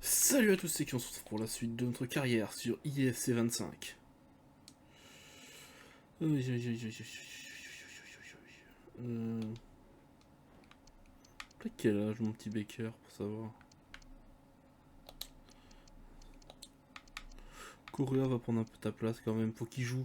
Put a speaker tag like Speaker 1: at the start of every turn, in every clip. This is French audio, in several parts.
Speaker 1: Salut à tous, c'est qui on se retrouve pour la suite de notre carrière sur IFC 25. T'as quel âge mon petit Baker pour savoir? Correa va prendre un peu ta place quand même, faut qu'il joue.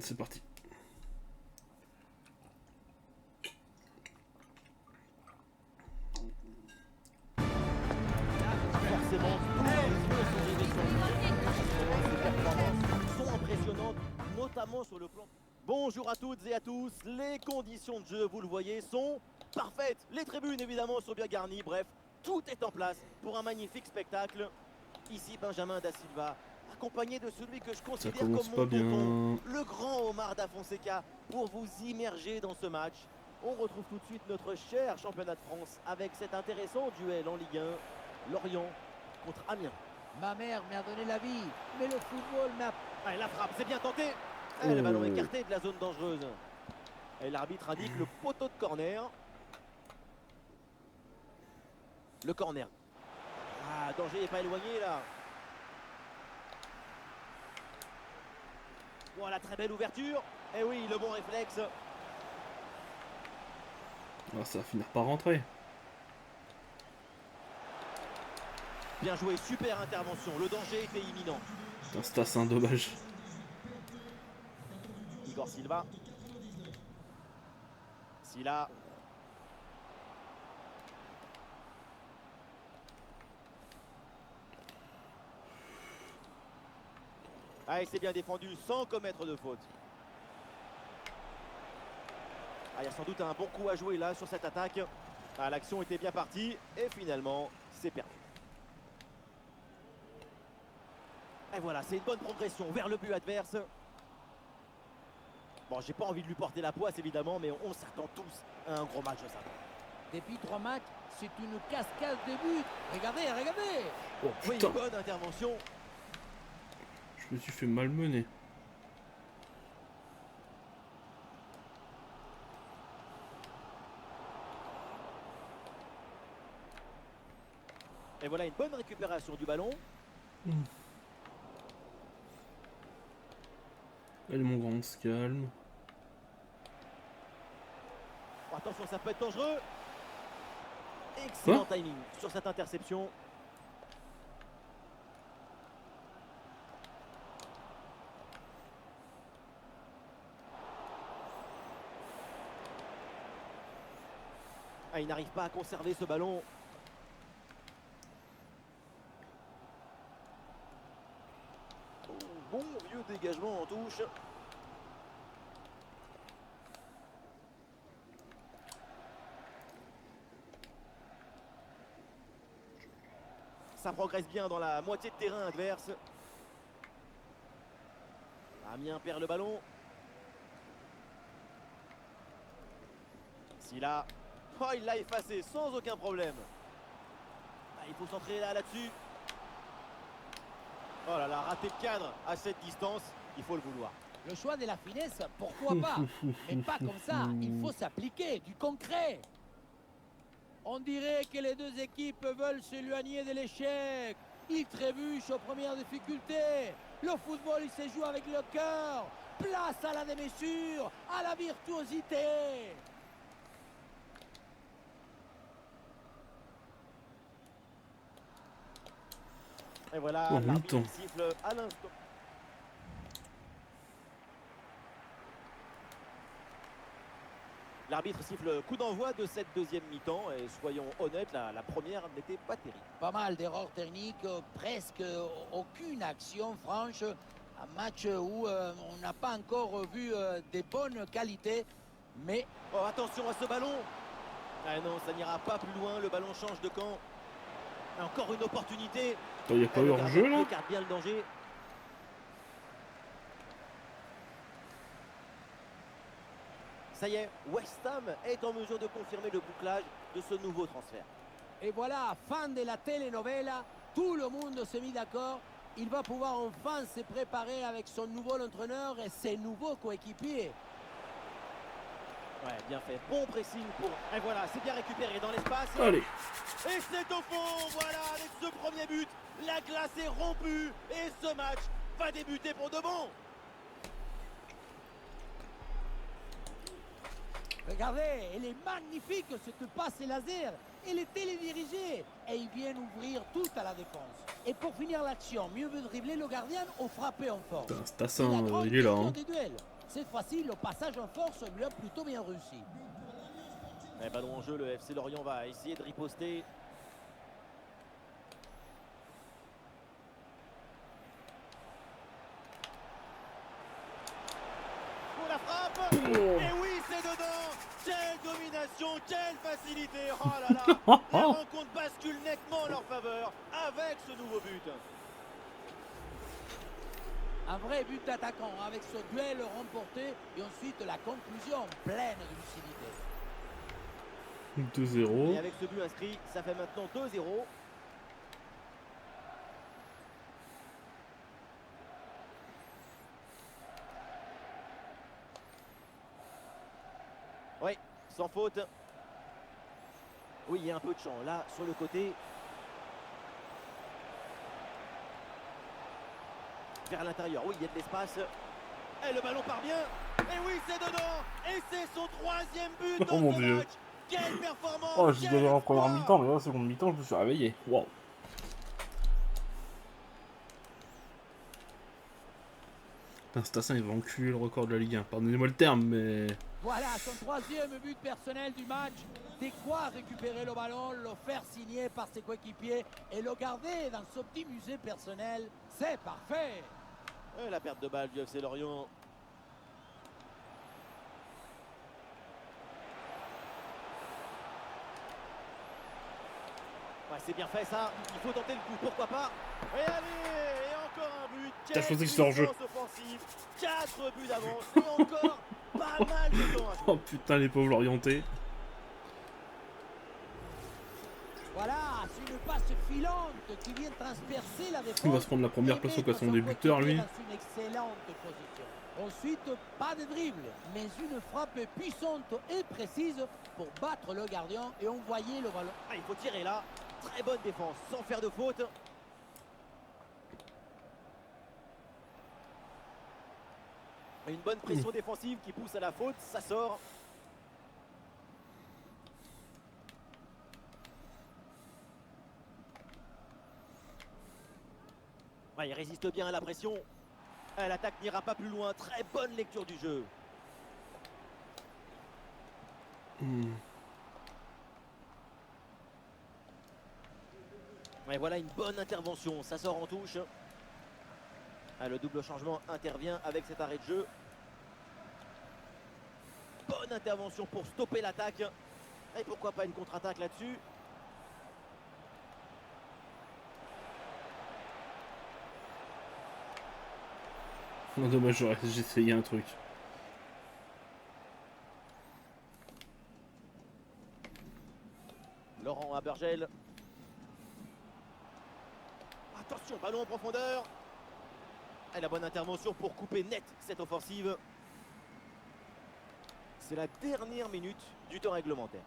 Speaker 1: C'est parti.
Speaker 2: Forcément, tous les yeux sont rivés sur lui. Ses performances sont impressionnantes, notamment sur le plan. Bonjour à toutes et à tous. Les conditions de jeu, vous le voyez, sont parfaites. Les tribunes, évidemment, sont bien garnies. Bref, tout est en place pour un magnifique spectacle. Ici, Benjamin Da Silva, accompagné de celui que je
Speaker 1: Ça
Speaker 2: considère
Speaker 1: commence
Speaker 2: comme
Speaker 1: pas
Speaker 2: mon tonton,
Speaker 1: bien.
Speaker 2: le grand Omar Da Fonseca, pour vous immerger dans ce match. On retrouve tout de suite notre cher championnat de France avec cet intéressant duel en Ligue 1. Lorient contre Amiens.
Speaker 3: Ma mère m'a donné la vie, mais le football m'a...
Speaker 2: Allez, la frappe, c'est bien tenté. Le ballon écarté de la zone dangereuse. Et l'arbitre indique le poteau de corner. Le corner. Ah, danger n'est pas éloigné là. Voilà, très belle ouverture. Et oui, le bon réflexe.
Speaker 1: Ah, ça va finir par rentrer.
Speaker 2: Bien joué, super intervention. Le danger était imminent.
Speaker 1: Putain, c'est un dommage.
Speaker 2: Igor Silva. Silla. Ah, et c'est bien défendu sans commettre de faute. Ah, il y a sans doute un bon coup à jouer là sur cette attaque. Ah, l'action était bien partie et finalement, c'est perdu. Et voilà, c'est une bonne progression vers le but adverse. Bon, j'ai pas envie de lui porter la poisse évidemment, mais on s'attend tous à un gros match de sa part.
Speaker 3: Depuis 3 matchs, c'est une cascade de buts. Regardez, regardez.
Speaker 1: Oh
Speaker 2: Oui,
Speaker 1: putain,
Speaker 2: bonne intervention.
Speaker 1: je me suis fait malmener.
Speaker 2: Et voilà une bonne récupération du ballon.
Speaker 1: Allez mon grand, on se calme.
Speaker 2: Oh, attention, ça peut être dangereux. Excellent timing sur cette interception. Ah, il n'arrive pas à conserver ce ballon. Oh, bon vieux dégagement en touche. Ça progresse bien dans la moitié de terrain adverse. Amiens perd le ballon. Silla. Oh, il l'a effacé sans aucun problème. Ah, il faut centrer là-dessus. Oh là là, raté le cadre à cette distance. Il faut le vouloir.
Speaker 3: Le choix de la finesse, pourquoi pas? Mais pas comme ça, il faut s'appliquer, du concret. On dirait que les deux équipes veulent s'éloigner de l'échec. Ils trébuchent aux premières difficultés. Le football, il se joue avec le cœur. Place à la démesure, à la virtuosité.
Speaker 2: Et voilà,
Speaker 1: Oh,
Speaker 2: l'arbitre
Speaker 1: mi-temps.
Speaker 2: siffle à l'instant. L'arbitre siffle coup d'envoi de cette deuxième mi-temps. Et soyons honnêtes, la première n'était pas terrible.
Speaker 3: Pas mal d'erreurs techniques, presque aucune action franche. Un match où on n'a pas encore vu des bonnes qualités. Mais
Speaker 2: Oh, attention à ce ballon. Ah non, ça n'ira pas plus loin. Le ballon change de camp. Encore une opportunité.
Speaker 1: Il n'y a pas
Speaker 2: Et
Speaker 1: eu
Speaker 2: le
Speaker 1: hors-jeu
Speaker 2: gardien
Speaker 1: là?
Speaker 2: écarte bien le danger. Ça y est, West Ham est en mesure de confirmer le bouclage de ce nouveau transfert.
Speaker 3: et voilà, fin de la telenovela. Tout le monde s'est mis d'accord. Il va pouvoir enfin se préparer avec son nouveau entraîneur et ses nouveaux coéquipiers.
Speaker 2: Ouais, bien fait. Bon pressing pour... Et voilà, c'est bien récupéré dans l'espace.
Speaker 1: Allez.
Speaker 2: Et c'est au fond. Voilà, avec ce premier but, la glace est rompue. Et ce match va débuter pour de bon.
Speaker 3: Regardez, elle est magnifique cette passe laser. Elle est télédirigée et ils viennent ouvrir tout à la défense. Et pour finir l'action, mieux veut dribbler le gardien ou frapper en force.
Speaker 1: Putain, Stassin,
Speaker 3: La grande
Speaker 1: il est là.
Speaker 3: question
Speaker 1: Hein.
Speaker 3: des duels. Cette fois-ci, le passage en force lui a plutôt bien réussi.
Speaker 2: Et ballon en jeu, le FC Lorient va essayer de riposter. Pour la frappe.
Speaker 1: Oh.
Speaker 2: Et oui, c'est dedans. Quelle domination, quelle facilité. Oh là là. La rencontre bascule nettement en leur faveur avec ce nouveau but.
Speaker 3: Un vrai but d'attaquant avec ce duel remporté et ensuite la conclusion pleine de lucidité.
Speaker 1: 2-0.
Speaker 2: Et avec ce but inscrit, ça fait maintenant 2-0. Oui, sans faute. Oui, il y a un peu de champ. Là, sur le côté. Vers l'intérieur. Oui, il y a de l'espace. Et le ballon part bien. Et oui, c'est dedans. Et c'est son 3e but dans
Speaker 1: Oh mon
Speaker 2: ce
Speaker 1: Dieu.
Speaker 2: match. Quelle performance.
Speaker 1: Oh, j'ai
Speaker 2: quel
Speaker 1: galéré en
Speaker 2: exploit.
Speaker 1: première mi-temps, mais là, en seconde mi-temps, je me suis réveillé. Waouh. Putain, Stassin, il va enculer le record de la Ligue 1. Pardonnez-moi le terme, mais...
Speaker 3: Voilà son 3e but personnel du match. De quoi récupérer le ballon, le faire signer par ses coéquipiers et le garder dans son petit musée personnel. C'est parfait.
Speaker 2: Et la perte de balle du FC Lorient. Ouais, c'est bien fait ça. Il faut tenter le coup, pourquoi pas. Et allez, et encore un but.
Speaker 1: T'as choisi que c'est hors jeu.
Speaker 2: Offensive. 4 buts d'avance. Et encore pas mal de temps à jouer.
Speaker 1: Oh putain, les pauvres l'orientés.
Speaker 3: Voilà, c'est une passe filante qui vient transpercer la défense.
Speaker 1: Il va se prendre la première
Speaker 3: et
Speaker 1: place au
Speaker 3: mettre
Speaker 1: classement
Speaker 3: son
Speaker 1: des buteurs, lui.
Speaker 3: coéquipier dans une excellente position. Ensuite, pas de dribble, mais une frappe puissante et précise pour battre le gardien et envoyer le ballon.
Speaker 2: Ah, il faut tirer là. Très bonne défense, sans faire de faute. Une bonne pression défensive qui pousse à la faute, ça sort. Ouais, il résiste bien à la pression. L'attaque n'ira pas plus loin. Très bonne lecture du jeu. Et voilà une bonne intervention. Ça sort en touche. Ah, le double changement intervient avec cet arrêt de jeu. Bonne intervention pour stopper l'attaque. Et pourquoi pas une contre-attaque là-dessus.
Speaker 1: Non, dommage, j'ai essayé un truc.
Speaker 2: Laurent Abergel. Attention, ballon en profondeur. Et la bonne intervention pour couper net cette offensive. C'est la dernière minute du temps réglementaire.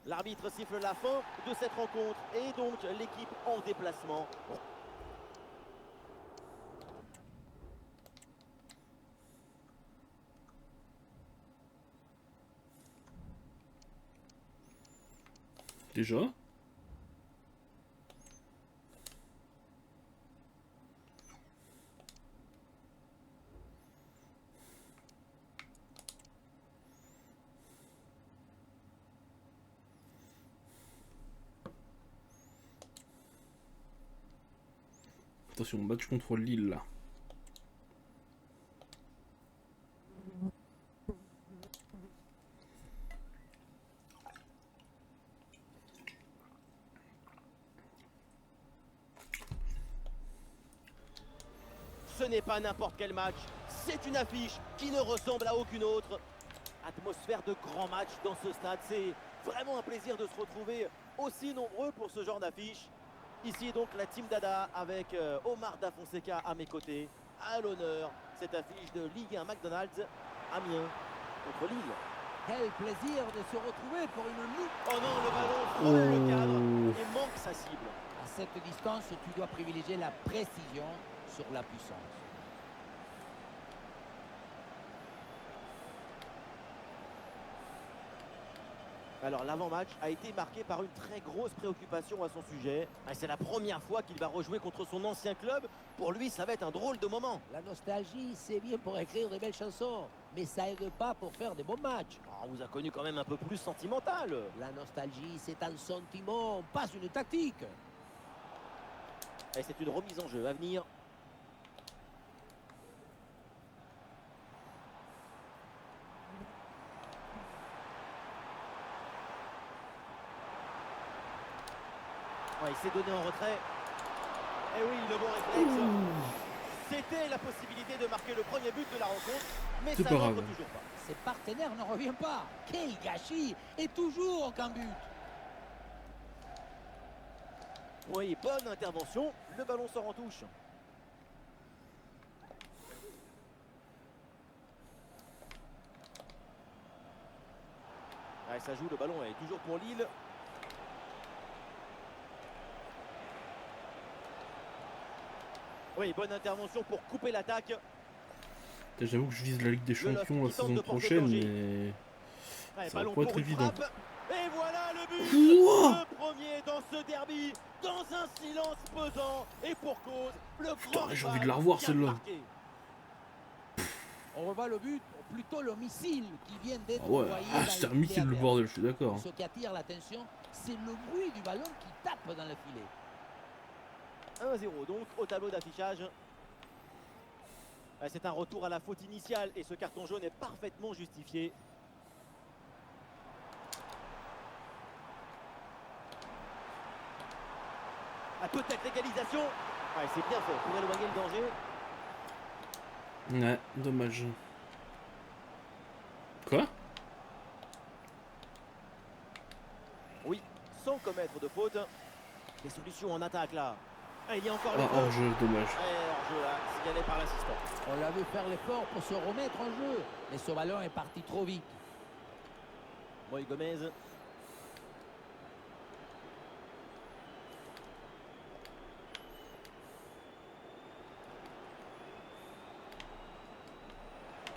Speaker 2: L'arbitre siffle la fin de cette rencontre et donc l'équipe en déplacement.
Speaker 1: Déjà. Attention, match contre Lille là.
Speaker 2: Ce n'est pas n'importe quel match, c'est une affiche qui ne ressemble à aucune autre. Atmosphère de grand match dans ce stade. C'est vraiment un plaisir de se retrouver aussi nombreux pour ce genre d'affiche. Ici donc la team Dada avec Omar Da Fonseca à mes côtés. À l'honneur, cette affiche de Ligue 1 McDonald's, Amiens contre Lille.
Speaker 3: Quel plaisir de se retrouver pour une loupe.
Speaker 2: Oh non, le ballon frôle le cadre et manque sa cible.
Speaker 3: À cette distance, tu dois privilégier la précision sur la puissance.
Speaker 2: Alors l'avant-match a été marqué par une très grosse préoccupation à son sujet. Et c'est la première fois qu'il va rejouer contre son ancien club. Pour lui, ça va être un drôle de moment.
Speaker 3: La nostalgie, c'est bien pour écrire de belles chansons, mais ça aide pas pour faire de bons matchs.
Speaker 2: Oh, on vous a connu quand même un peu plus sentimental.
Speaker 3: La nostalgie, c'est un sentiment, pas une tactique.
Speaker 2: Et c'est une remise en jeu à venir. Ouais, il s'est donné en retrait. Et oui, le bon réflexe. C'était la possibilité de marquer le premier but de la rencontre, mais
Speaker 1: C'est
Speaker 2: ça
Speaker 1: pas
Speaker 2: n'entre
Speaker 1: grave.
Speaker 2: toujours pas.
Speaker 3: Ses partenaires n'en reviennent pas. Quel gâchis. Et toujours aucun but.
Speaker 2: Oui, bonne intervention. Le ballon sort en touche. Ouais, ça joue, le ballon est toujours pour Lille. Oui, bonne intervention pour couper l'attaque.
Speaker 1: J'avoue que je vise la Ligue des
Speaker 2: Le
Speaker 1: Champions la
Speaker 2: qui tente
Speaker 1: saison
Speaker 2: de porter
Speaker 1: prochaine,
Speaker 2: danger.
Speaker 1: mais
Speaker 2: Ouais,
Speaker 1: ça va
Speaker 2: ballon
Speaker 1: pas être
Speaker 2: pour une
Speaker 1: évident.
Speaker 2: frappe. Et voilà le but.
Speaker 1: Ouah,
Speaker 2: Le premier dans ce derby, dans un silence pesant. Et pour cause, le grand
Speaker 1: j'ai envie
Speaker 2: rival
Speaker 1: de la revoir,
Speaker 2: vient de
Speaker 1: celle-là.
Speaker 2: marquer.
Speaker 3: On revoit le but, ou plutôt le missile qui vient d'être
Speaker 1: Ah ouais,
Speaker 3: envoyé
Speaker 1: ah,
Speaker 3: dans
Speaker 1: c'est un
Speaker 3: le
Speaker 1: missile
Speaker 3: filet
Speaker 1: le
Speaker 3: adverse.
Speaker 1: bordel, je suis d'accord.
Speaker 3: Ce qui attire l'attention, c'est le bruit du ballon qui tape dans le filet.
Speaker 2: 1-0 donc au tableau d'affichage. C'est un retour à la faute initiale et ce carton jaune est parfaitement justifié. Peut-être l'égalisation. Ouais, c'est bien fait pour éloigner le danger.
Speaker 1: Ouais, dommage. Quoi?
Speaker 2: Oui, sans commettre de faute. Des solutions en attaque là. Il y a encore
Speaker 1: Ah,
Speaker 2: le feu.
Speaker 1: hors-jeu, dommage.
Speaker 2: Hors-jeu là, signalé par l'assistant.
Speaker 3: On l'a vu faire l'effort pour se remettre en jeu, mais ce ballon est parti trop vite.
Speaker 2: Moïse Gomez.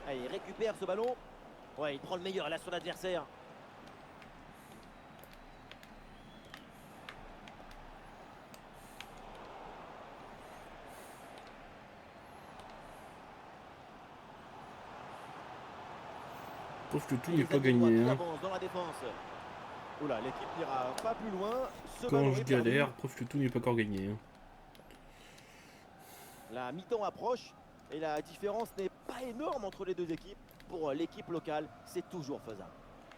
Speaker 2: Allez, il récupère ce ballon. Ouais, il prend le meilleur là sur l'adversaire.
Speaker 1: Sauf que tout
Speaker 2: Et
Speaker 1: n'est
Speaker 2: les
Speaker 1: pas
Speaker 2: Aménois
Speaker 1: gagné.
Speaker 2: qui
Speaker 1: Hein.
Speaker 2: avancent dans la défense. Oula, l'équipe n'ira pas plus loin. Ce
Speaker 1: Quand
Speaker 2: ballon
Speaker 1: je
Speaker 2: est perdu.
Speaker 1: galère, preuve que tout n'est pas encore gagné. Hein.
Speaker 2: La mi-temps approche et la différence n'est pas énorme entre les deux équipes. Pour l'équipe locale, c'est toujours faisable.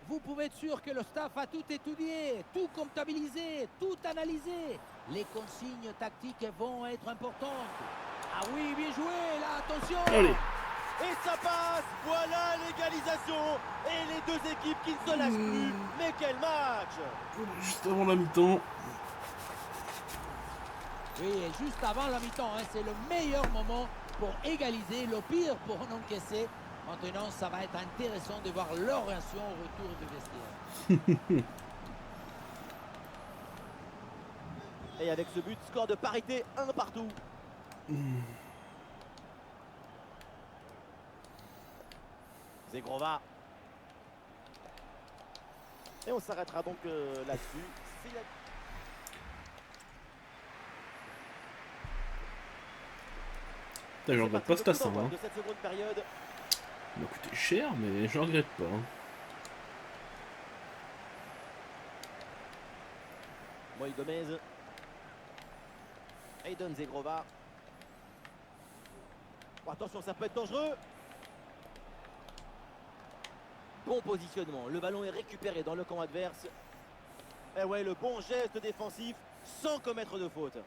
Speaker 3: Vous pouvez être sûr que le staff a tout étudié, tout comptabilisé, tout analysé. Les consignes tactiques vont être importantes. Ah oui, bien joué, là, attention.
Speaker 1: Allez,
Speaker 2: Et ça passe. Voilà l'égalisation. Et les deux équipes qui ne se lâchent plus. Mais quel match!
Speaker 1: juste avant la mi-temps.
Speaker 3: Oui, et juste avant la mi-temps, hein, c'est le meilleur moment pour égaliser, le pire pour en encaisser. Maintenant, ça va être intéressant de voir leur réaction au retour du vestiaire.
Speaker 2: Et avec ce but, score de parité, 1 partout. Zegrova. Et on s'arrêtera donc là-dessus. C'est la-
Speaker 1: Putain, je
Speaker 2: C'est
Speaker 1: regrette
Speaker 2: parti,
Speaker 1: pas
Speaker 2: le
Speaker 1: ce
Speaker 2: coup
Speaker 1: tassin.
Speaker 2: d'envoi
Speaker 1: Hein.
Speaker 2: de cette seconde période.
Speaker 1: Il m'a coûté cher, mais je regrette pas. Hein.
Speaker 2: Moïse Gomez. Aiden Zegrova. Oh, attention, ça peut être dangereux. Bon positionnement. Le ballon est récupéré dans le camp adverse. Et ouais, le bon geste défensif sans commettre de faute.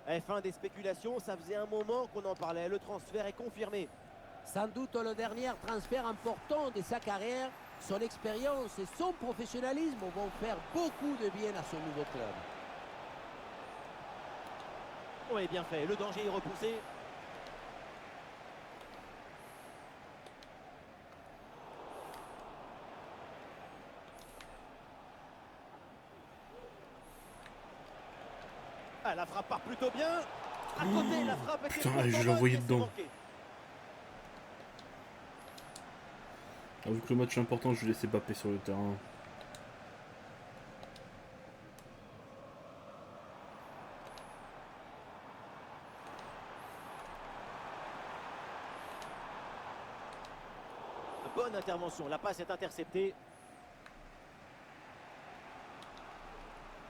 Speaker 2: Et fin des spéculations, ça faisait un moment qu'on en parlait. Le transfert est confirmé.
Speaker 3: Sans doute le dernier transfert important de sa carrière, son expérience et son professionnalisme vont faire beaucoup de bien à son nouveau club.
Speaker 2: Oui, bien fait. Le danger est repoussé. Ah, la frappe part plutôt bien. À côté, la frappe était
Speaker 1: Putain,
Speaker 2: pourtant
Speaker 1: je l'ai
Speaker 2: bonne,
Speaker 1: envoyé
Speaker 2: mais c'est
Speaker 1: dedans.
Speaker 2: manqué.
Speaker 1: Ah, vu que le match est important, je vais laisser Mbappé sur le terrain.
Speaker 2: Bonne intervention. La passe est interceptée.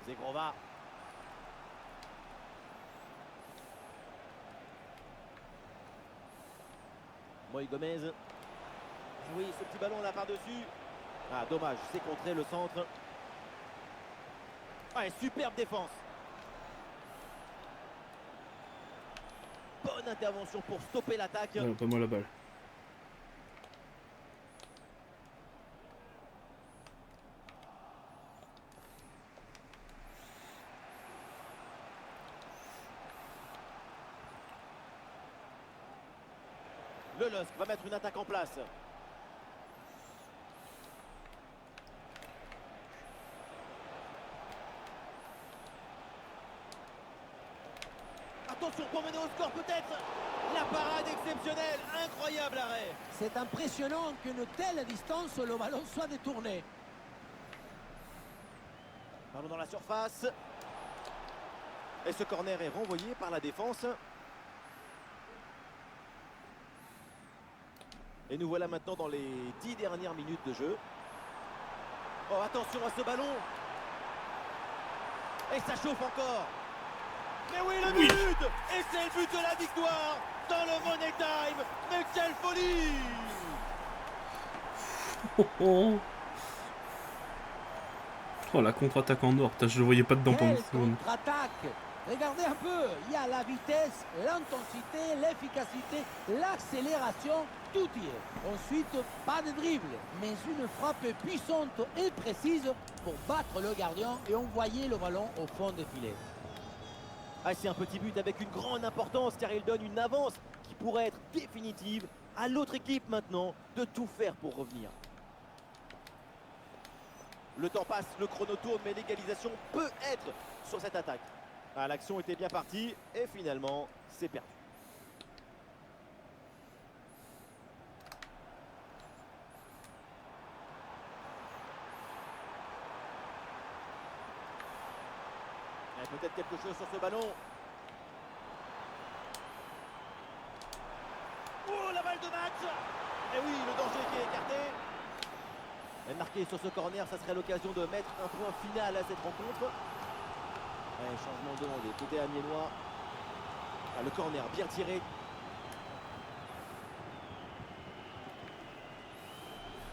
Speaker 2: Zegrova. Moïse Gomez. Ah oui, ce petit ballon là par-dessus. Ah, dommage, c'est contré le centre. Ouais, superbe défense. Bonne intervention pour stopper l'attaque.
Speaker 1: Ouais, pas moi la balle.
Speaker 2: Le LOSC va mettre une attaque en place. Attention pour mener au score peut-être. La parade exceptionnelle, incroyable arrêt.
Speaker 3: C'est impressionnant qu'une telle distance, le ballon soit détourné.
Speaker 2: Ballon dans la surface. Et ce corner est renvoyé par la défense. Et nous voilà maintenant dans les 10 dernières minutes de jeu. Oh, attention à ce ballon. Et ça chauffe encore. Mais oui, le but. Et c'est le but de la victoire dans le Money Time. Mais quelle folie.
Speaker 1: Oh, oh. Oh, la contre-attaque en or. Putain, je le voyais pas dedans pendant
Speaker 3: Quelle
Speaker 1: une seconde.
Speaker 3: contre-attaque! Regardez un peu, il y a la vitesse, l'intensité, l'efficacité, l'accélération, tout y est. Ensuite, pas de dribble, mais une frappe puissante et précise pour battre le gardien et envoyer le ballon au fond des filets.
Speaker 2: Ah, c'est un petit but avec une grande importance car il donne une avance qui pourrait être définitive. À l'autre équipe maintenant de tout faire pour revenir. Le temps passe, le chrono tourne, mais l'égalisation peut être sur cette attaque. Ah, l'action était bien partie et finalement, c'est perdu. Et peut-être quelque chose sur ce ballon. Oh, la balle de match. Et oui, le danger qui est écarté. Et marqué sur ce corner, ça serait l'occasion de mettre un point final à cette rencontre. Allez, changement demandé, côté amiénois. Ah, le corner bien tiré.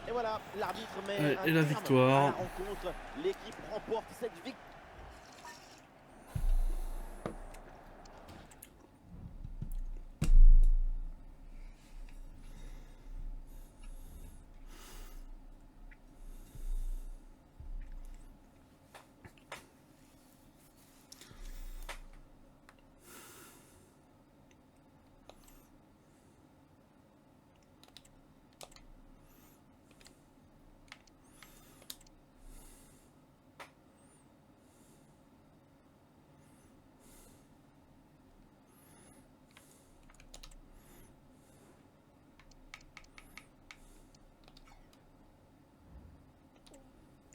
Speaker 2: Et voilà, l'arbitre met
Speaker 1: Ouais,
Speaker 2: un
Speaker 1: et la
Speaker 2: terme
Speaker 1: victoire.
Speaker 2: à la rencontre. L'équipe remporte cette victoire.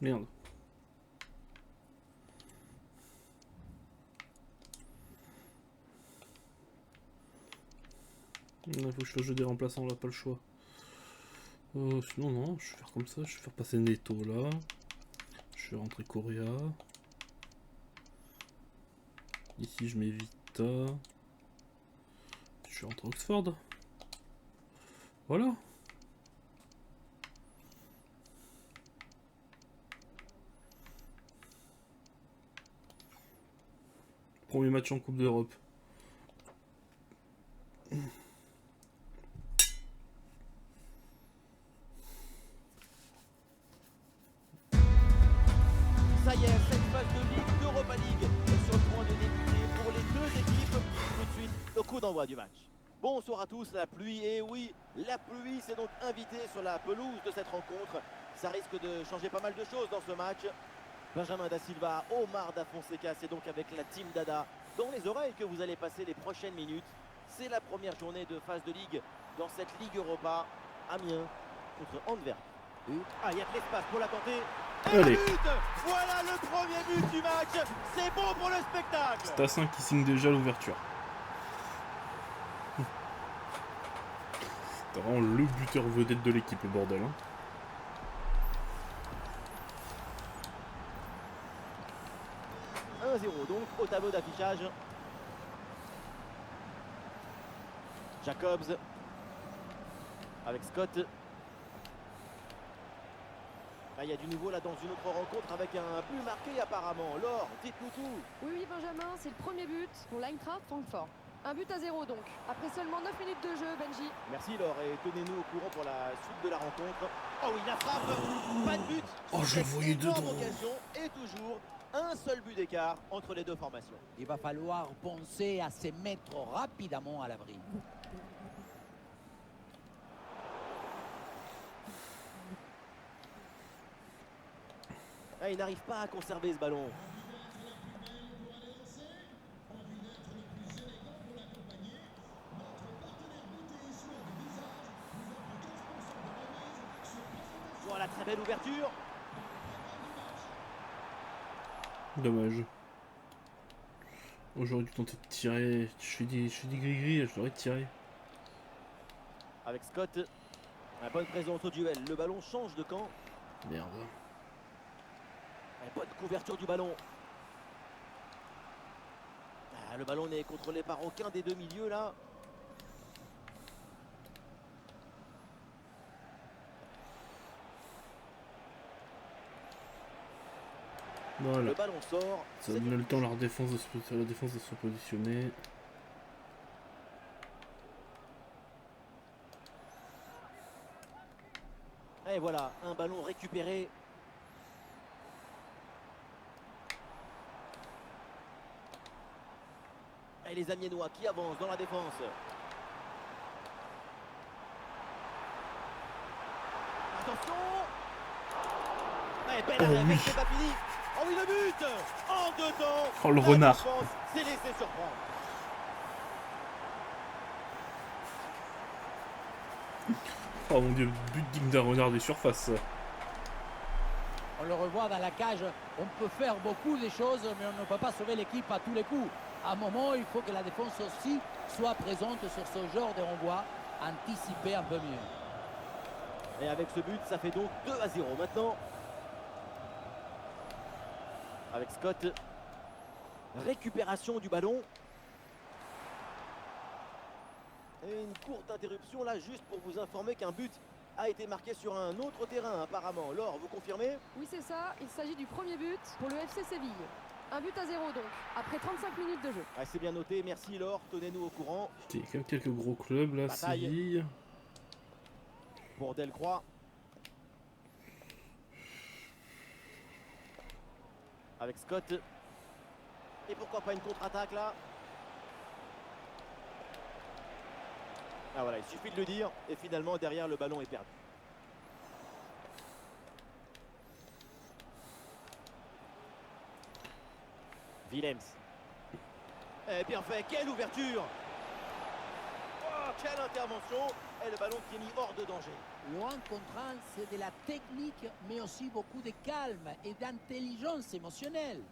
Speaker 1: Merde. Il faut que je fasse jeu des remplaçants, là, pas le choix. Sinon, non, je vais faire comme ça. Je vais faire passer Neto là. Je vais rentrer Correa. Ici, je mets Vita. Je vais rentrer Oxford. Voilà. Premier match en Coupe d'Europe.
Speaker 2: coup d'envoi du match. Bonsoir à tous, la pluie, et oui, la pluie s'est donc invitée sur la pelouse de cette rencontre. Ça risque de changer pas mal de choses dans ce match. Benjamin Da Silva, Omar Da Fonseca, c'est donc avec la team Dada dans les oreilles que vous allez passer les prochaines minutes. C'est la première journée de phase de ligue dans cette Ligue Europa. Amiens contre Antwerp. Ah, il y a de l'espace pour la tenter. Et
Speaker 1: Allez.
Speaker 2: le but! Voilà le premier but du match. C'est bon pour le spectacle.
Speaker 1: Tassin qui signe déjà l'ouverture. C'est vraiment le buteur vedette de l'équipe, le bordel. Hein.
Speaker 2: Donc au tableau d'affichage. Jacobs avec Scott. Là, il y a du nouveau là dans une autre rencontre avec un but marqué apparemment. Laure, dites-nous tout.
Speaker 4: Oui, Benjamin, c'est le premier but pour l'Eintracht Francfort. 1-0 donc, après seulement 9 minutes de jeu, Benji.
Speaker 2: Merci Laure, et tenez-nous au courant pour la suite de la rencontre. Oh oui, la frappe, pas de but.
Speaker 1: Oh, je le voyais dedans.
Speaker 2: Occasion, et toujours un seul but d'écart entre les deux formations.
Speaker 3: Il va falloir penser à se mettre rapidement à l'abri.
Speaker 2: Ah, il n'arrive pas à conserver ce ballon. Voilà, très belle ouverture.
Speaker 1: Dommage. Oh, j'aurais dû tenter de tirer. Je suis dit gris-gris, je l'aurais tiré.
Speaker 2: Avec Scott. La bonne présence au duel. Le ballon change de camp.
Speaker 1: Merde.
Speaker 2: La bonne couverture du ballon. Ah, le ballon n'est contrôlé par aucun des deux milieux là.
Speaker 1: Voilà.
Speaker 2: Le ballon sort.
Speaker 1: Ça donne le temps à la défense de se positionner.
Speaker 2: Et voilà, un ballon récupéré. Et les Amiénois qui avancent dans la défense. Attention. Et belle arrêt,
Speaker 1: oui.
Speaker 2: mais c'est pas fini. Oh oui, le but. En deux temps.
Speaker 1: Oh, le
Speaker 2: La
Speaker 1: renard.
Speaker 2: défense s'est laissé surprendre.
Speaker 1: Oh mon dieu, but digne d'un renard des surfaces.
Speaker 3: On le revoit dans la cage, on peut faire beaucoup de choses, mais on ne peut pas sauver l'équipe à tous les coups. À un moment, il faut que la défense aussi soit présente sur ce genre de renvoi, anticiper un peu mieux.
Speaker 2: Et avec ce but, ça fait donc 2-0 maintenant. Avec Scott. Récupération du ballon. Et une courte interruption là, juste pour vous informer qu'un but a été marqué sur un autre terrain apparemment. Laure, vous confirmez?
Speaker 4: Oui, c'est ça, il s'agit du premier but pour le FC Séville. 1-0 donc, après 35 minutes de jeu.
Speaker 2: Ah, c'est bien noté, merci Laure, tenez-nous au courant.
Speaker 1: Il y a quand même quelques gros clubs là,
Speaker 2: Bataille.
Speaker 1: Séville.
Speaker 2: Pour Delcroix. Avec Scott. Et pourquoi pas une contre-attaque là? Ah voilà, il suffit de le dire. Et finalement, derrière, le ballon est perdu. Willems. Eh bien fait, quelle ouverture! Oh, quelle intervention! Et le ballon qui est mis hors de danger.
Speaker 3: Le 1 contre 1, c'est de la technique, mais aussi beaucoup de calme et d'intelligence émotionnelle.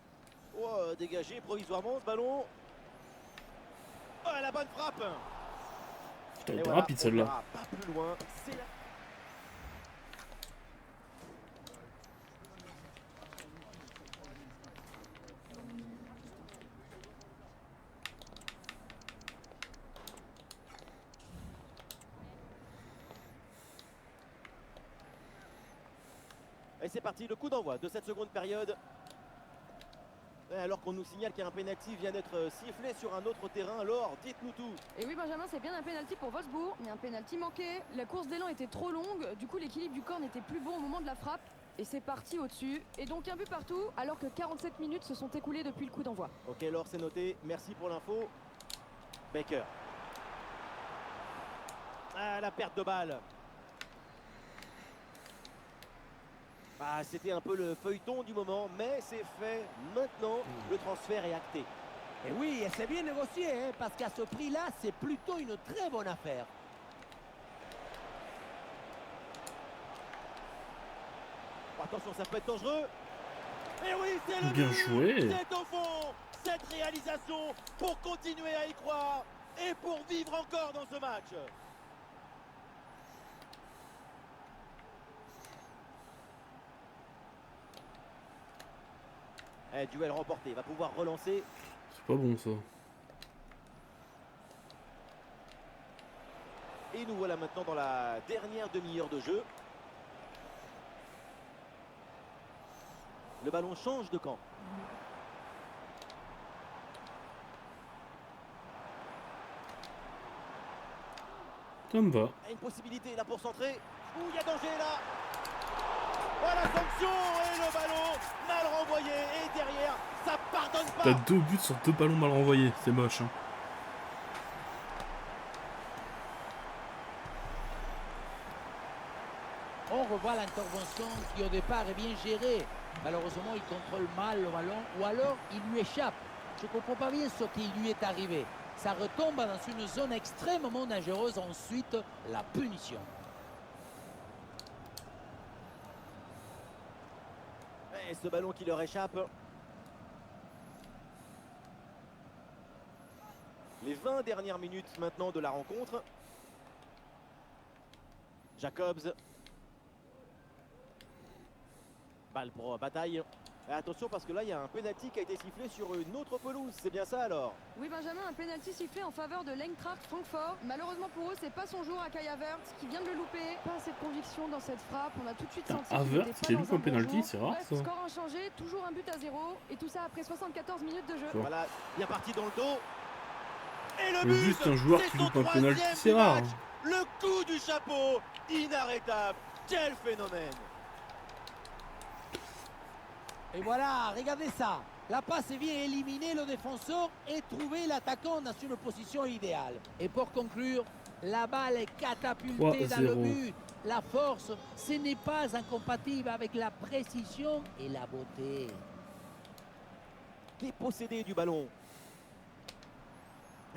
Speaker 2: Oh, dégagé provisoirement ce ballon. Oh, la bonne frappe!
Speaker 1: Putain,
Speaker 2: Et
Speaker 1: elle était
Speaker 2: voilà,
Speaker 1: rapide
Speaker 2: on
Speaker 1: celle-là.
Speaker 2: verra pas plus loin. C'est la... Et c'est parti, le coup d'envoi de cette seconde période. Et alors qu'on nous signale qu'un pénalty vient d'être sifflé sur un autre terrain. Alors, dites-nous tout.
Speaker 4: Et oui, Benjamin, c'est bien un pénalty pour Wolfsburg, mais un pénalty manqué. La course d'élan était trop longue, du coup l'équilibre du corps n'était plus bon au moment de la frappe. Et c'est parti au-dessus. Et donc un but partout, alors que 47 minutes se sont écoulées depuis le coup d'envoi.
Speaker 2: Ok, Laure, c'est noté. Merci pour l'info. Baker. Ah, la perte de balle. Ah, c'était un peu le feuilleton du moment, mais c'est fait. Maintenant, le transfert est acté.
Speaker 3: Et oui, et c'est bien négocié, hein, parce qu'à ce prix-là, c'est plutôt une très bonne affaire.
Speaker 2: Attention, ça peut être dangereux. Et oui, c'est le
Speaker 1: Bien
Speaker 2: but.
Speaker 1: joué.
Speaker 2: C'est au fond. Cette réalisation pour continuer à y croire et pour vivre encore dans ce match. Duel remporté, il va pouvoir relancer.
Speaker 1: C'est pas bon ça.
Speaker 2: Et nous voilà maintenant dans la dernière demi-heure de jeu. Le ballon change de camp.
Speaker 1: Ça me va.
Speaker 2: Il y a une possibilité là pour centrer. Ouh, il y a danger là. Voilà la sanction et le ballon mal renvoyé. Et derrière, ça pardonne
Speaker 1: T'as
Speaker 2: pas.
Speaker 1: 2 buts sur 2 ballons mal renvoyés. C'est moche. Hein.
Speaker 3: On revoit l'intervention qui au départ est bien gérée. Malheureusement, il contrôle mal le ballon ou alors il lui échappe. Je ne comprends pas bien ce qui lui est arrivé. Ça retombe dans une zone extrêmement dangereuse. Ensuite, la punition.
Speaker 2: Et ce ballon qui leur échappe. Les 20 dernières minutes maintenant de la rencontre. Jacobs. Balle pour Bataille. Et attention parce que là il y a un penalty qui a été sifflé sur une autre pelouse. C'est bien ça alors?
Speaker 4: Oui Benjamin, un penalty sifflé en faveur de l'Eintracht Francfort. Malheureusement pour eux, c'est pas son jour à Kai Havertz qui vient de le louper. Pas assez de conviction dans cette frappe. On a tout de suite senti qu'il
Speaker 1: Havertz
Speaker 4: était pas
Speaker 1: qui
Speaker 4: dans
Speaker 1: loupe
Speaker 4: un
Speaker 1: un
Speaker 4: bon
Speaker 1: penalty,
Speaker 4: jour.
Speaker 1: c'est rare
Speaker 4: Bref,
Speaker 1: ça.
Speaker 4: score inchangé, toujours un but à 0. Et tout ça après 74 minutes de jeu.
Speaker 1: Bon.
Speaker 2: Voilà, bien parti dans le dos. Et le
Speaker 1: Mais
Speaker 2: but,
Speaker 1: juste un joueur
Speaker 2: c'est
Speaker 1: qui
Speaker 2: son
Speaker 1: loupe un penalty,
Speaker 2: troisième
Speaker 1: c'est
Speaker 2: du
Speaker 1: rare.
Speaker 2: match. Le coup du chapeau, inarrêtable. Quel phénomène.
Speaker 3: Et voilà, regardez ça. La passe vient éliminer le défenseur et trouver l'attaquant dans une position idéale. Et pour conclure, la balle est catapultée dans le
Speaker 1: 3-0.
Speaker 3: but. La force, ce n'est pas incompatible avec la précision et la beauté.
Speaker 2: Dépossédé du ballon.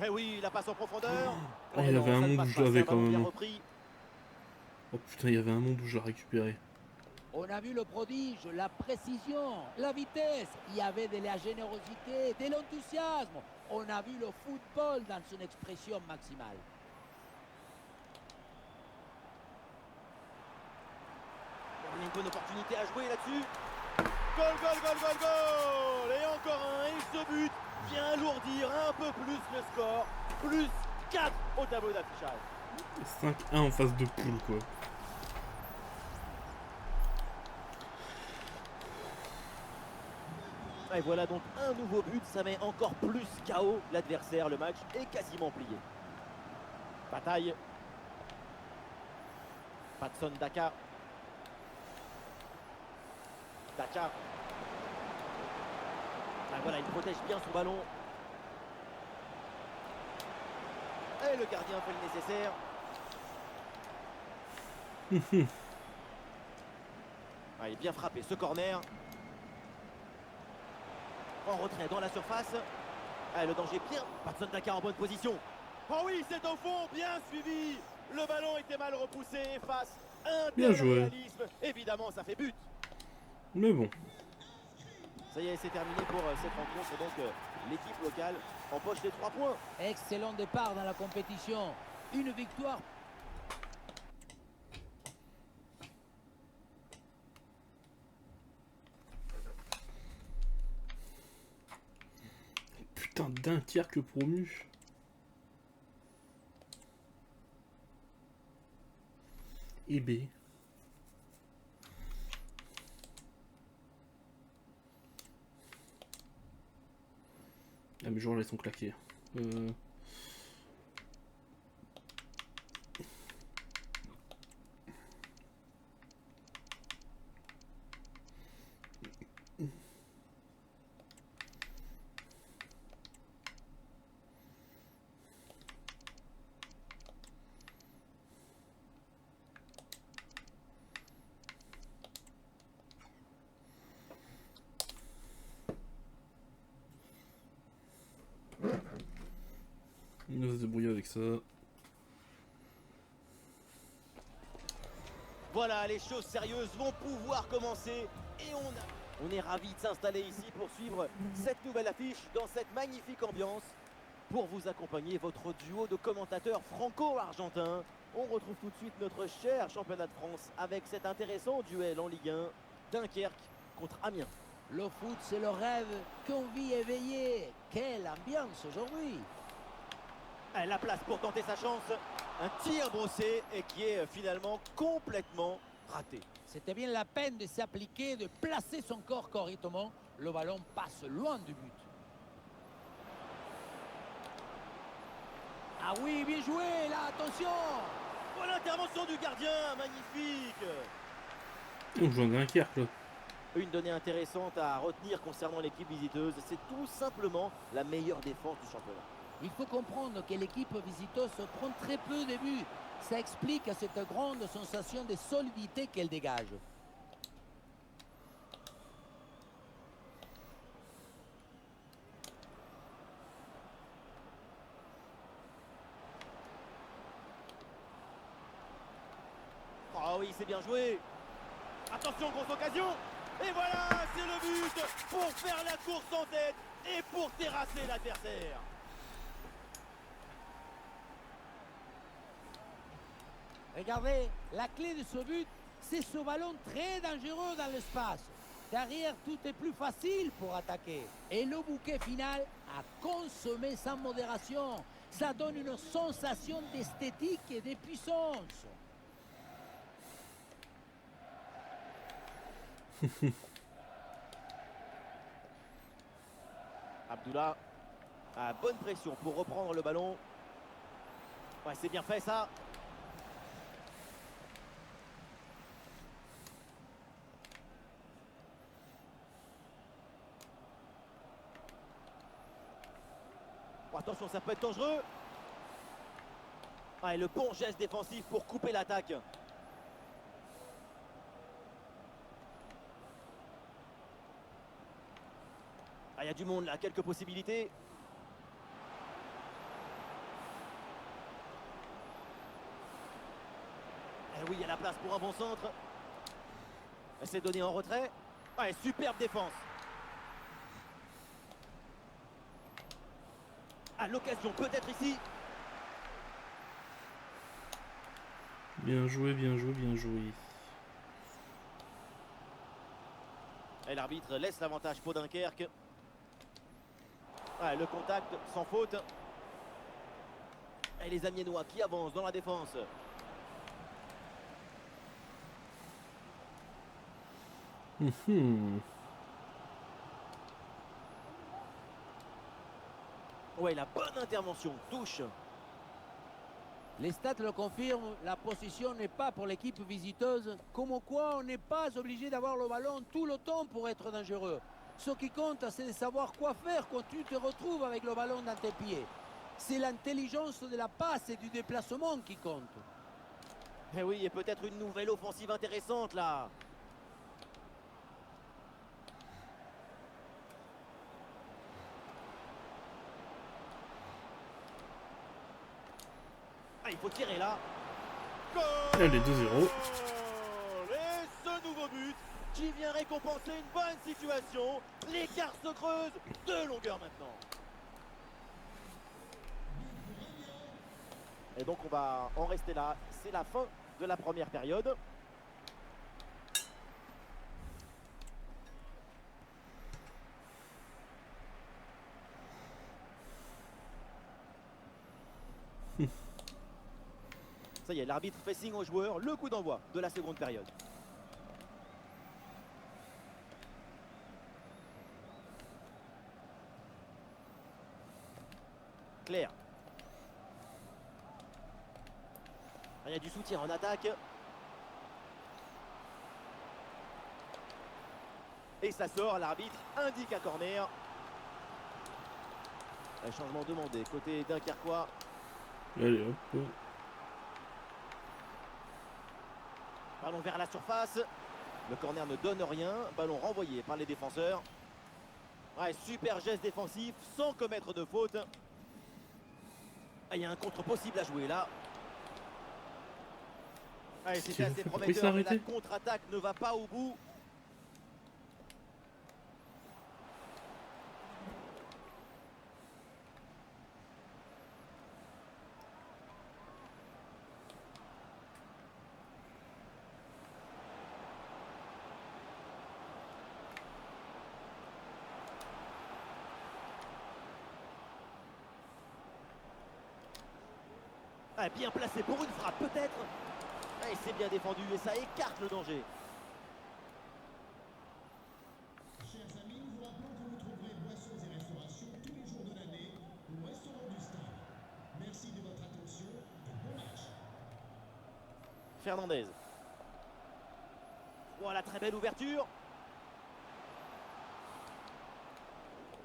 Speaker 2: Eh oui, la passe en profondeur.
Speaker 1: Oh, il y
Speaker 2: non,
Speaker 1: avait un
Speaker 2: ça ne
Speaker 1: monde où
Speaker 2: passe
Speaker 1: je
Speaker 2: pas,
Speaker 1: l'avais
Speaker 2: c'est un
Speaker 1: quand
Speaker 2: ballon bien
Speaker 1: même.
Speaker 2: repris.
Speaker 1: Oh putain, il y avait un monde où je l'ai récupéré.
Speaker 3: On a vu le prodige, la précision, la vitesse. Il y avait de la générosité, de l'enthousiasme. On a vu le football dans son expression maximale.
Speaker 2: Il y a une bonne opportunité à jouer là-dessus. Goal, goal, goal, goal, goal. Et encore un. Et ce but vient alourdir un peu plus le score. Plus 4 au tableau d'affichage.
Speaker 1: 5-1 en phase de poule quoi.
Speaker 2: Et voilà donc un nouveau but. Ça met encore plus KO l'adversaire. Le match est quasiment plié. Bataille. Patson Daka. Daka. Ah, voilà, il protège bien son ballon. Et le gardien fait le nécessaire. Ah, il est bien frappé ce corner. En retrait dans la surface. Ah, le danger bien. Patson Daka en bonne position. Oh oui, c'est au fond, bien suivi. Le ballon était mal repoussé face. Un
Speaker 1: Bien
Speaker 2: tel
Speaker 1: joué.
Speaker 2: réalisme. Évidemment, ça fait but.
Speaker 1: Mais bon.
Speaker 2: Ça y est, c'est terminé pour cette rencontre. Donc, l'équipe locale empoche les 3 points.
Speaker 3: Excellent départ dans la compétition. Une victoire.
Speaker 1: Putain, Dunkerque promu. Et B. Ah mais genre là ils sont claqués. se débrouiller avec ça.
Speaker 2: Voilà, les choses sérieuses vont pouvoir commencer et on est ravis de s'installer ici pour suivre cette nouvelle affiche dans cette magnifique ambiance. Pour vous accompagner, votre duo de commentateurs franco-argentins. On retrouve tout de suite notre cher championnat de France avec cet intéressant duel en Ligue 1, Dunkerque contre Amiens.
Speaker 3: Le foot, c'est le rêve qu'on vit éveillé. Quelle ambiance aujourd'hui!
Speaker 2: La place pour tenter sa chance. Un tir brossé et qui est finalement complètement raté.
Speaker 3: C'était bien la peine de s'appliquer, de placer son corps correctement. Le ballon passe loin du but. Ah oui, bien joué, là, attention!
Speaker 2: Voilà l'intervention du gardien, magnifique!
Speaker 1: On joue à Dunkerque là.
Speaker 2: Une donnée intéressante à retenir concernant l'équipe visiteuse, c'est tout simplement la meilleure défense du championnat.
Speaker 3: Il faut comprendre que l'équipe visiteuse prend très peu de buts. Ça explique cette grande sensation de solidité qu'elle dégage.
Speaker 2: Ah oui, c'est bien joué. Attention, grosse occasion. Et voilà, c'est le but pour faire la course en tête et pour terrasser l'adversaire.
Speaker 3: Regardez, la clé de ce but, c'est ce ballon très dangereux dans l'espace. Derrière, tout est plus facile pour attaquer. Et le bouquet final a consommé sans modération. Ça donne une sensation d'esthétique et de puissance.
Speaker 2: Abdullah a bonne pression pour reprendre le ballon. Ouais, c'est bien fait ça. Oh, attention, ça peut être dangereux. Ouais, le bon geste défensif pour couper l'attaque. Ah, il y a du monde là, quelques possibilités. Eh oui, il y a la place pour un bon centre. C'est donné en retrait. Ouais, superbe défense. Ah, l'occasion peut-être ici.
Speaker 1: Bien joué, bien joué, bien joué.
Speaker 2: Et l'arbitre laisse l'avantage pour Dunkerque. Ouais, le contact sans faute. Et les Amiénois qui avancent dans la défense. Ouais, la bonne intervention, touche.
Speaker 3: Les stats le confirment, la position n'est pas pour l'équipe visiteuse. Comme quoi, on n'est pas obligé d'avoir le ballon tout le temps pour être dangereux. Ce qui compte, c'est de savoir quoi faire quand tu te retrouves avec le ballon dans tes pieds. C'est l'intelligence de la passe et du déplacement qui compte.
Speaker 2: Eh oui, et peut-être une nouvelle offensive intéressante là. Ah, il faut tirer là. Goal!
Speaker 1: Allez, 2-0.
Speaker 2: Et ce nouveau but qui vient récompenser une bonne situation. L'écart se creuse, 2 longueurs maintenant. Et donc on va en rester là. C'est la fin de la première période. Ça y est, l'arbitre fait signe aux joueurs, le coup d'envoi de la seconde période. Claire. Il y a du soutien en attaque. Et ça sort, l'arbitre indique un corner. Un changement demandé côté Dunkerquois.
Speaker 1: Allez, hop.
Speaker 2: Ballon vers la surface. Le corner ne donne rien. Ballon renvoyé par les défenseurs. Ouais, super geste défensif sans commettre de faute. Ah, il y a un contre possible à jouer là. Allez, c'était assez
Speaker 1: Pourquoi il s'est
Speaker 2: prometteur, mais la
Speaker 1: arrêté?
Speaker 2: contre-attaque ne va pas au bout. Ah, bien placé pour une frappe peut-être. Ah, et c'est bien défendu et ça écarte le danger.
Speaker 5: Chers amis, nous vous rappelons que vous trouverez boissons et restaurations tous les jours de l'année au restaurant du stade. Merci de votre attention et bon match.
Speaker 2: Fernandez. Voilà, très belle ouverture.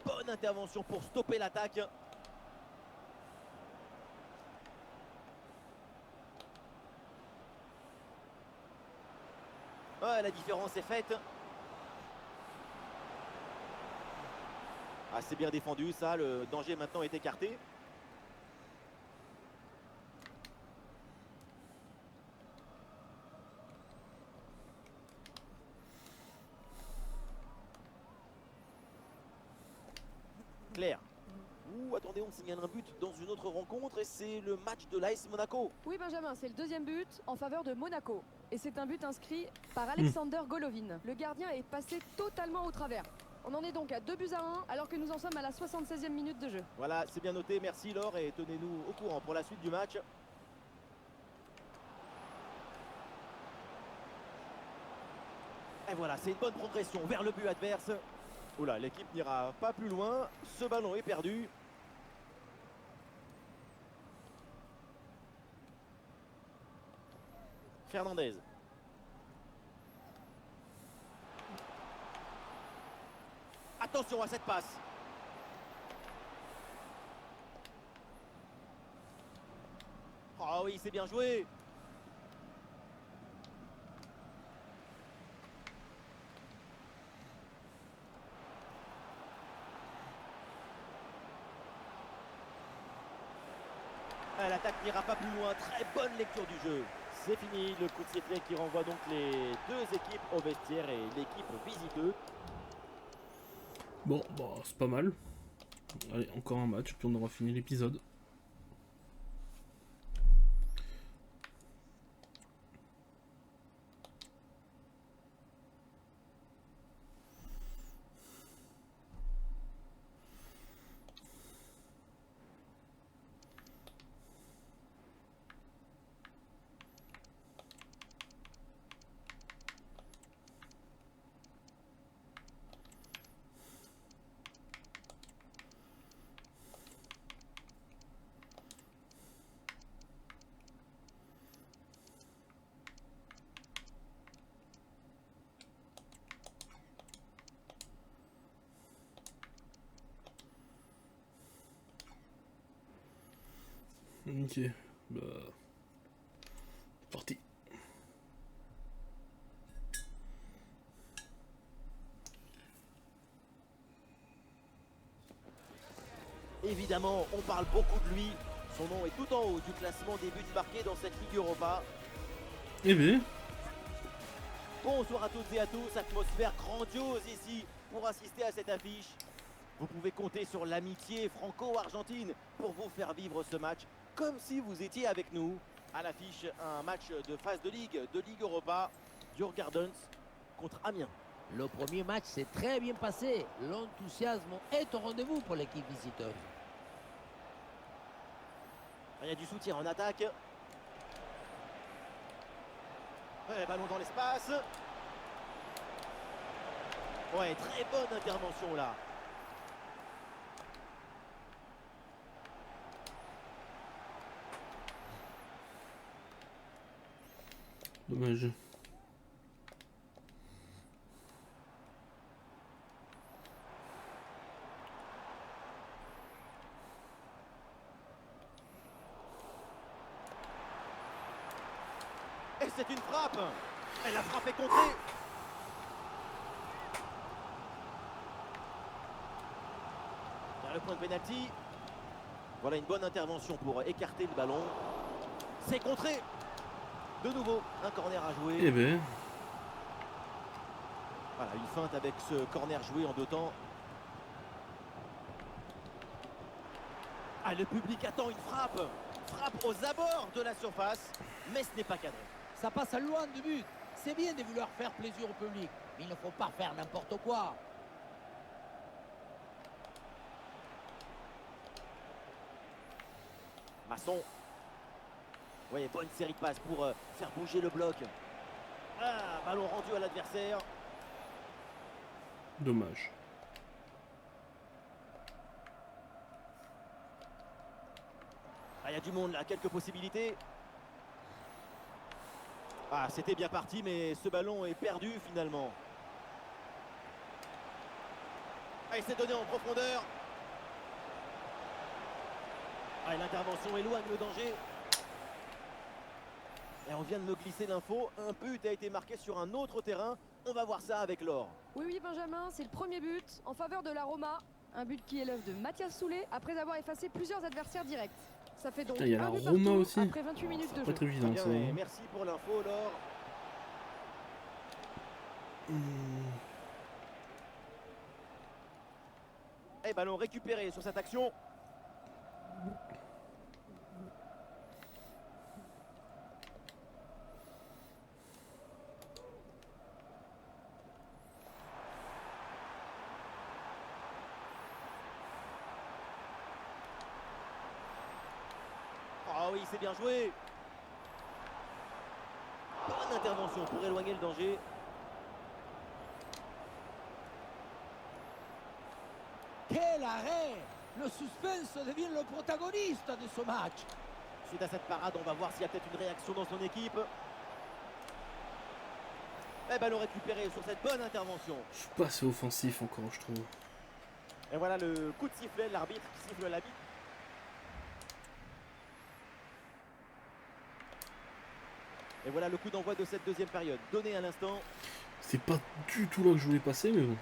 Speaker 2: Bonne intervention pour stopper l'attaque. Ouais, la différence est faite. Ah, c'est bien défendu ça, le danger maintenant est écarté. Claire. Ouh, attendez, on signale un but dans une autre rencontre et c'est le match de l'AS Monaco.
Speaker 4: Oui, Benjamin, c'est le deuxième but en faveur de Monaco. Et c'est un but inscrit par Alexander Golovin. Le gardien est passé totalement au travers. On en est donc à 2-1 alors que nous en sommes à la 76e minute de jeu.
Speaker 2: Voilà, c'est bien noté, merci Laure et tenez-nous au courant pour la suite du match. Et voilà, c'est une bonne progression vers le but adverse. Oula, l'équipe n'ira pas plus loin, ce ballon est perdu. Fernandez. Attention à cette passe. Oh oui, c'est bien joué. Ah, l'attaque n'ira pas plus loin. Très bonne lecture du jeu. C'est fini, le coup de sifflet qui renvoie donc les deux équipes au vestiaire et l'équipe visiteuse.
Speaker 1: Bon, bah, c'est pas mal. Allez, encore un match, puis on aura fini l'épisode. Ok, bah... Parti.
Speaker 2: Évidemment, on parle beaucoup de lui. Son nom est tout en haut du classement des buts marqués dans cette Ligue Europa.
Speaker 1: Eh bien,
Speaker 2: Bonsoir à toutes et à tous, atmosphère grandiose ici pour assister à cette affiche. Vous pouvez compter sur l'amitié franco-argentine pour vous faire vivre ce match comme si vous étiez avec nous. À l'affiche, un match de phase de Ligue Europa, Djurgårdens contre Amiens.
Speaker 3: Le premier match s'est très bien passé. L'enthousiasme est au rendez-vous pour l'équipe visiteur.
Speaker 2: Il y a du soutien en attaque. Ouais, ballon dans l'espace. Ouais, très bonne intervention là.
Speaker 1: dommage.
Speaker 2: Et c'est une frappe. Et la frappe est contrée. Vers le point de pénalty. Voilà une bonne intervention pour écarter le ballon. C'est contré. De nouveau, un corner à jouer.
Speaker 1: Eh ben,
Speaker 2: Voilà, une feinte avec ce corner joué en 2 temps. Ah, le public attend une frappe. Frappe aux abords de la surface, mais ce n'est pas cadré.
Speaker 3: Ça passe à loin de but. C'est bien de vouloir faire plaisir au public, mais il ne faut pas faire n'importe quoi.
Speaker 2: Masson. Oui, bonne série de passes pour faire bouger le bloc. Ah, ballon rendu à l'adversaire.
Speaker 1: dommage.
Speaker 2: Ah, il y a du monde là, quelques possibilités. Ah, c'était bien parti, mais ce ballon est perdu finalement. Ah, il s'est donné en profondeur. Ah, et l'intervention éloigne le danger. Et on vient de me glisser l'info. Un but a été marqué sur un autre terrain. On va voir ça avec Laure.
Speaker 4: Oui, oui, Benjamin, c'est le premier but en faveur de la Roma. Un but qui est l'œuvre de Mathias Soulé après avoir effacé plusieurs adversaires directs. Ça fait donc
Speaker 1: Putain, il y a
Speaker 4: un
Speaker 1: la
Speaker 4: but
Speaker 1: Roma
Speaker 4: partout
Speaker 1: aussi.
Speaker 4: après 28 minutes de
Speaker 1: Pas
Speaker 4: jeu.
Speaker 1: très
Speaker 2: Très
Speaker 1: évident
Speaker 2: bien,
Speaker 1: ça.
Speaker 2: et merci pour l'info, Laure. Et ballon récupéré sur cette action. Ah oui, c'est bien joué. Bonne intervention pour éloigner le danger.
Speaker 3: Quel arrêt! Le suspense devient le protagoniste de ce match.
Speaker 2: Suite à cette parade, on va voir s'il y a peut-être une réaction dans son équipe. Et ballon récupéré sur cette bonne intervention.
Speaker 1: Je suis pas assez offensif encore, je trouve.
Speaker 2: Et voilà le coup de sifflet, l'arbitre qui siffle la bite. Et voilà le coup d'envoi de cette deuxième période, donné à l'instant.
Speaker 1: C'est pas du tout là que je voulais passer, mais bon.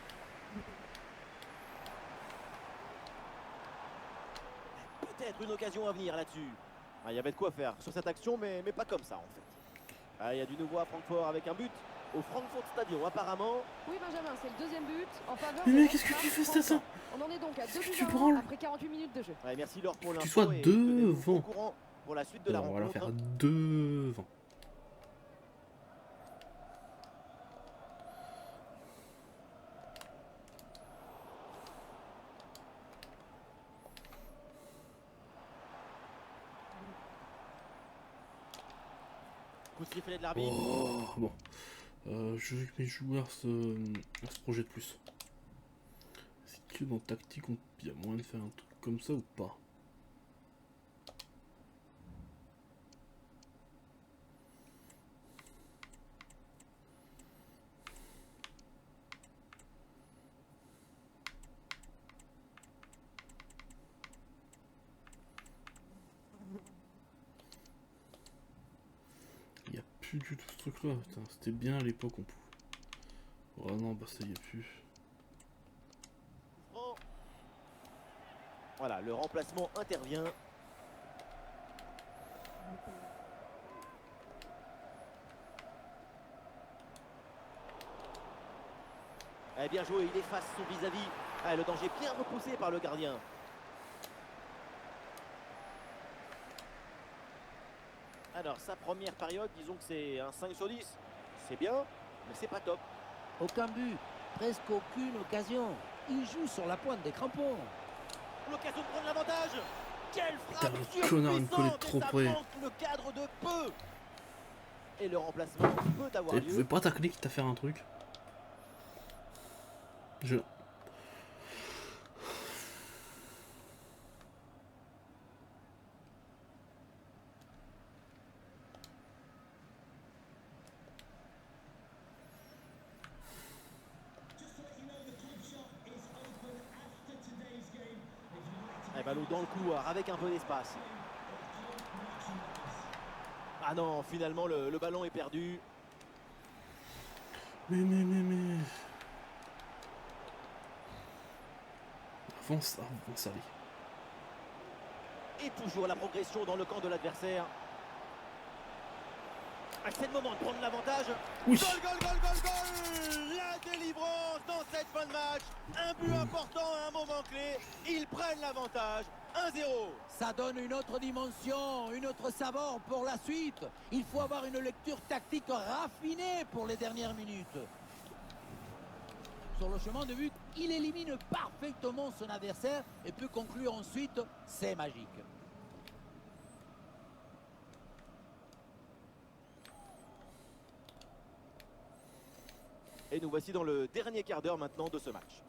Speaker 2: Peut-être une occasion à venir là-dessus. Ah, il y avait de quoi faire sur cette action, mais pas comme ça en fait. Ah, il y a du nouveau à Francfort avec un but au Frankfurt Stadium apparemment.
Speaker 4: Oui, Benjamin, c'est le deuxième but en faveur
Speaker 1: Mais
Speaker 4: de
Speaker 1: mec, qu'est-ce que
Speaker 4: l'Eintracht
Speaker 1: tu fais,
Speaker 4: Francfort.
Speaker 1: Stassin?
Speaker 4: On en est donc à 2
Speaker 1: Qu'est-ce que
Speaker 4: buts
Speaker 1: tu
Speaker 4: à 1
Speaker 1: branles?
Speaker 4: après 48 minutes de jeu.
Speaker 2: Ouais, merci Laure pour
Speaker 1: Tu
Speaker 2: l'info.
Speaker 1: sois
Speaker 2: et tenez-nous
Speaker 1: devant.
Speaker 2: au courant pour la suite de la
Speaker 1: On va la
Speaker 2: rencontre.
Speaker 1: faire devant.
Speaker 2: Coup de sifflet de l'arbitre.
Speaker 1: Oh, bon. Je veux que mes joueurs se projettent plus. Est-ce que dans tactique, il y a moyen de faire un truc comme ça ou pas? Il n'y a plus du tout ce truc là. Putain, c'était bien à l'époque, on pouvait. Oh non, bah ça y est plus.
Speaker 2: Oh. Voilà, le remplacement intervient. Eh bien joué, il efface son vis-à-vis. Ah, le danger bien repoussé par le gardien. Alors, sa première période, disons que c'est un 5 sur 10. C'est bien, mais c'est pas top.
Speaker 3: Aucun but, presque aucune occasion. Il joue sur la pointe des crampons.
Speaker 2: L'occasion de prendre l'avantage. Quelle
Speaker 1: Putain,
Speaker 2: frappe
Speaker 1: le connard, il me collait
Speaker 2: surpuissante,
Speaker 1: trop
Speaker 2: et ça
Speaker 1: près.
Speaker 2: manque le cadre de peu. Et le remplacement peut avoir
Speaker 1: Tu pouvais
Speaker 2: lieu.
Speaker 1: pas tacler quitte à faire un truc. Je.
Speaker 2: Et ballon dans le couloir avec un peu d'espace. Ah non, finalement le ballon est perdu.
Speaker 1: Mais. Avance, allez.
Speaker 2: Et toujours la progression dans le camp de l'adversaire. Ah, c'est le moment de prendre l'avantage.
Speaker 1: Oui.
Speaker 2: Goal, goal, goal, goal, goal. La délivrance dans cette fin de match. Un but important à un moment clé. Ils prennent l'avantage. 1-0.
Speaker 3: Ça donne une autre dimension, une autre saveur pour la suite. Il faut avoir une lecture tactique raffinée pour les dernières minutes. Sur le chemin de but, il élimine parfaitement son adversaire et peut conclure ensuite, c'est magique.
Speaker 2: Et nous voici dans le dernier quart d'heure maintenant de ce match.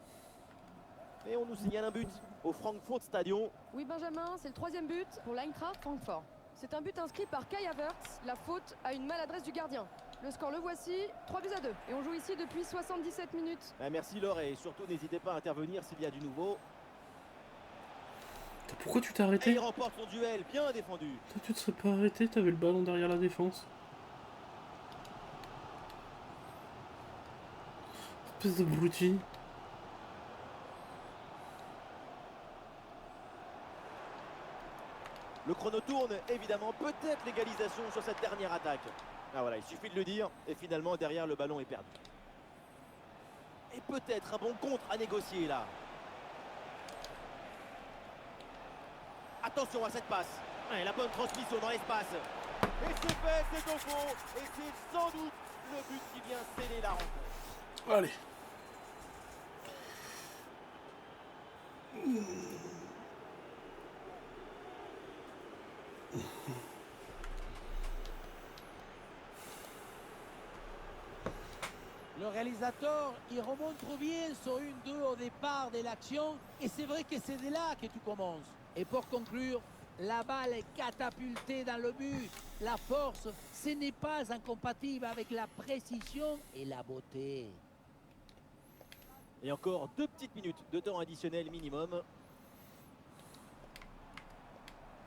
Speaker 2: Et on nous signale un but au Frankfurt Stadion.
Speaker 4: Oui, Benjamin, c'est le 3e but pour l'Eintracht Francfort. C'est un but inscrit par Kai Havertz, la faute à une maladresse du gardien. Le score le voici, 3-2. Et on joue ici depuis 77 minutes.
Speaker 2: Merci Laure et surtout n'hésitez pas à intervenir s'il y a du nouveau.
Speaker 1: Pourquoi tu t'es
Speaker 2: Et
Speaker 1: arrêté?
Speaker 2: il remporte son duel, bien défendu.
Speaker 1: Toi, tu te serais pas arrêté, t'avais le ballon derrière la défense. Espèce d'abruti.
Speaker 2: Le chrono tourne, évidemment, peut-être l'égalisation sur cette dernière attaque. Ah voilà, il suffit de le dire, et finalement derrière le ballon est perdu. Et peut-être un bon contre à négocier là. Attention à cette passe. Et la bonne transmission dans l'espace. Et c'est fait, c'est au fond. Et c'est sans doute le but qui vient sceller la rencontre.
Speaker 1: Allez.
Speaker 3: Le réalisateur, il remonte bien sur 1-2 au départ de l'action. Et c'est vrai que c'est de là que tu commences. Et pour conclure, la balle est catapultée dans le but. La force, ce n'est pas incompatible avec la précision et la beauté.
Speaker 2: Et encore 2 petites minutes de temps additionnel minimum.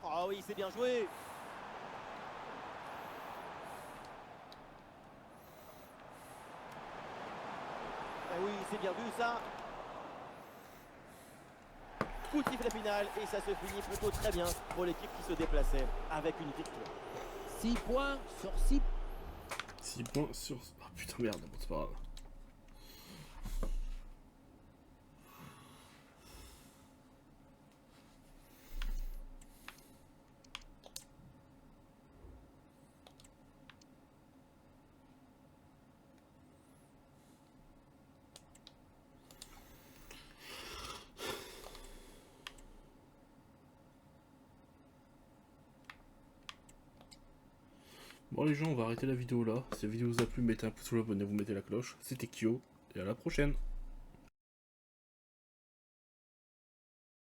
Speaker 2: Ah oui, c'est bien joué. Ah oui, c'est bien vu ça. Coup de sifflet final et ça se finit plutôt très bien pour l'équipe qui se déplaçait avec une victoire.
Speaker 3: 6 points sur 6.
Speaker 1: 6 points sur... Ah putain merde, bon, c'est pas grave. Bon les gens, on va arrêter la vidéo là. Si la vidéo vous a plu, mettez un pouce bleu, abonnez-vous, mettez la cloche. C'était Kyo, et à la prochaine.